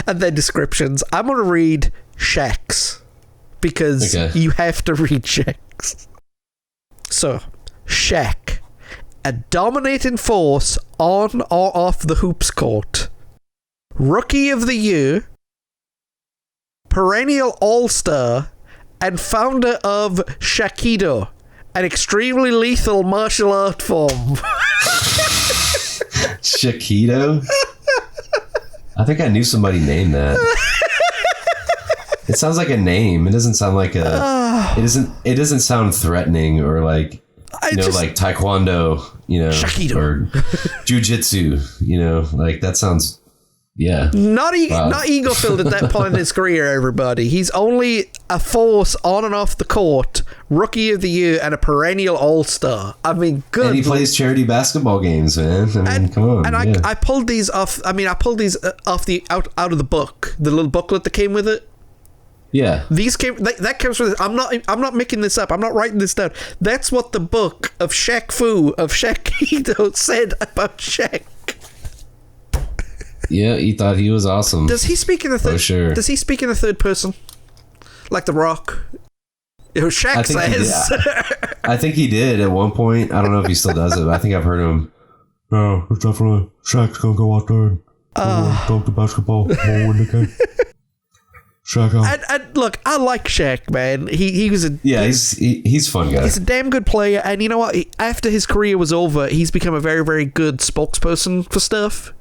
and then descriptions. I'm going to read Shaq's because you have to read Shaq's. So, Shaq, a dominating force on or off the hoops court, Rookie of the Year, perennial All-Star, and founder of Shakido, an extremely lethal martial art form. Shakido? I think I knew somebody named that. It sounds like a name. It doesn't sound like a. It doesn't sound threatening or like like taekwondo, Shakido. or jujitsu. Like that sounds. Yeah. Not ego-filled at that point in his career, everybody. He's only a force on and off the court, Rookie of the Year, and a perennial All-Star. I mean, good. And he plays charity basketball games, man. I mean, come on. And I pulled these off. I mean, I pulled these off out of the book, the little booklet that came with it. Yeah. These came. That comes from. I'm not making this up. I'm not writing this down. That's what the book of Shaq Fu of Shakido said about Shaq. Yeah, he thought he was awesome. Does he speak in the third? Sure. Does he speak in the third person, like The Rock? Shaq says. I think he did at one point. I don't know if he still does it, but I think I've heard him. No, it's definitely Shaq's gonna go out there and dunk the basketball. Win the game. Shaq out. And look, I like Shaq, man. He was he's a fun guy. He's a damn good player, and you know what? After his career was over, he's become a very, very good spokesperson for stuff.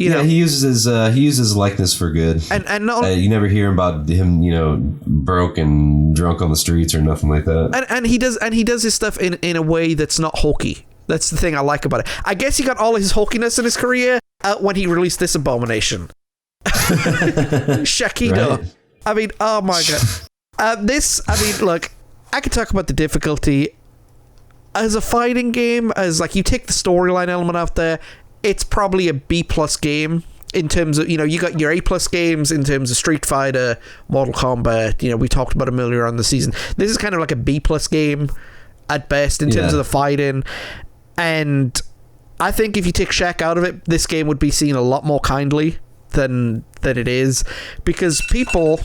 You know, he uses his likeness for good, and not, you never hear about him, broke and drunk on the streets or nothing like that. And he does his stuff in a way that's not hokey. That's the thing I like about it. I guess he got all of his hokiness in his career out when he released this abomination, Shakido. Right. I mean, oh my god, look, I could talk about the difficulty as a fighting game. As like you take the storyline element out there. It's probably a B+ game in terms of, you got your A+ games in terms of Street Fighter, Mortal Kombat. We talked about them earlier on the season. This is kind of like a B+ game at best in terms of the fighting. And I think if you take Shaq out of it, this game would be seen a lot more kindly than it is, because people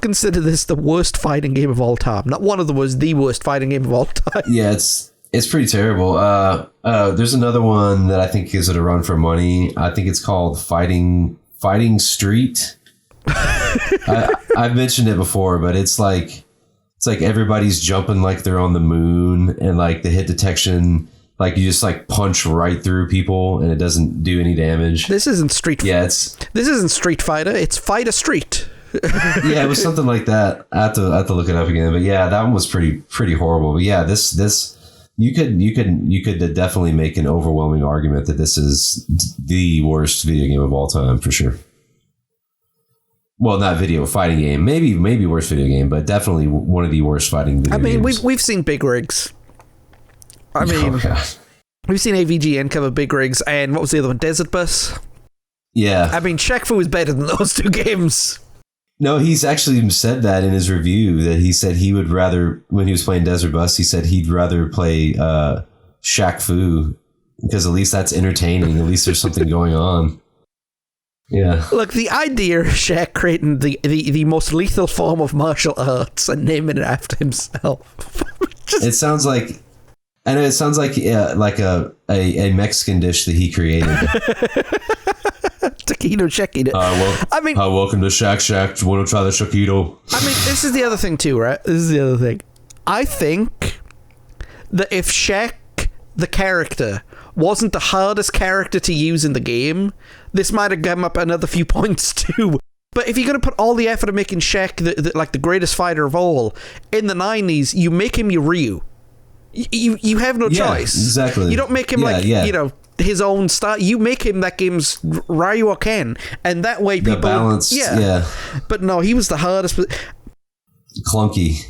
consider this the worst fighting game of all time. Not one of them was the worst fighting game of all time. Yeah, it's pretty terrible. There's another one that I think gives it a run for money. I think it's called Fighting Street. I've mentioned it before, but it's like everybody's jumping like they're on the moon, and like the hit detection, like you just like punch right through people and it doesn't do any damage. This isn't Street. Yeah, this isn't Street Fighter. It's Fighter Street. Yeah, it was something like that. I have to look it up again. But yeah, that one was pretty horrible. But yeah, this. You could definitely make an overwhelming argument that this is the worst video game of all time for sure. Well, not fighting game. Maybe worst video game, but definitely one of the worst fighting video games. we've seen big rigs. We've seen AVGN cover big rigs, and what was the other one? Desert Bus. Yeah. Shaq Fu is better than those two games. No, he's actually said that in his review, that he said he would rather, when he was playing Desert Bus, he said he'd rather play Shaq Fu because at least that's entertaining. At least there's something going on. Yeah. Look, the idea of Shaq creating the most lethal form of martial arts and naming it after himself. It sounds like, I know it sounds like a Mexican dish that he created. Taquito Shakido. Welcome to Shaq. Do you want to try the Shakido? This is the other thing too, right? This is the other thing. I think that if Shaq, the character, wasn't the hardest character to use in the game, this might have given up another few points too. But if you're going to put all the effort of making Shaq the greatest fighter of all, in the 90s, you make him your Ryu. You have no choice. Exactly. You don't make him his own style. You make him that game's Ryu or Ken, and that way people... The balance, yeah. But no, he was the hardest. Clunky.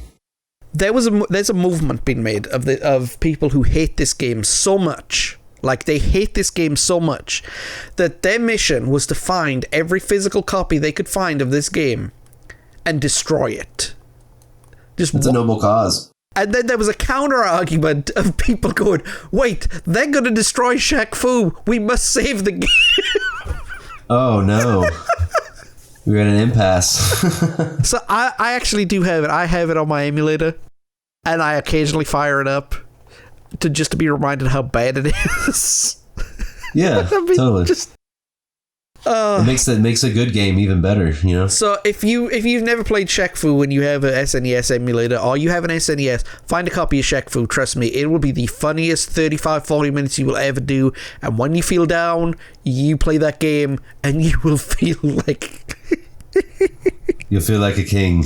There's a movement being made of people who hate this game so much. Like, they hate this game so much that their mission was to find every physical copy they could find of this game and destroy it. It's a noble cause. And then there was a counter argument of people going, wait, they're going to destroy Shaq Fu. We must save the game. Oh no. We're at an impasse. So I actually do have it. I have it on my emulator, and I occasionally fire it up to be reminded how bad it is. Yeah, I mean, totally. It makes a good game even better, you know. So if you've never played Shaq Fu and you have a SNES emulator or you have an SNES, find a copy of Shaq Fu. Trust me, it will be the funniest 35-40 minutes you will ever do. And when you feel down, you play that game and you will feel like you'll feel like a king.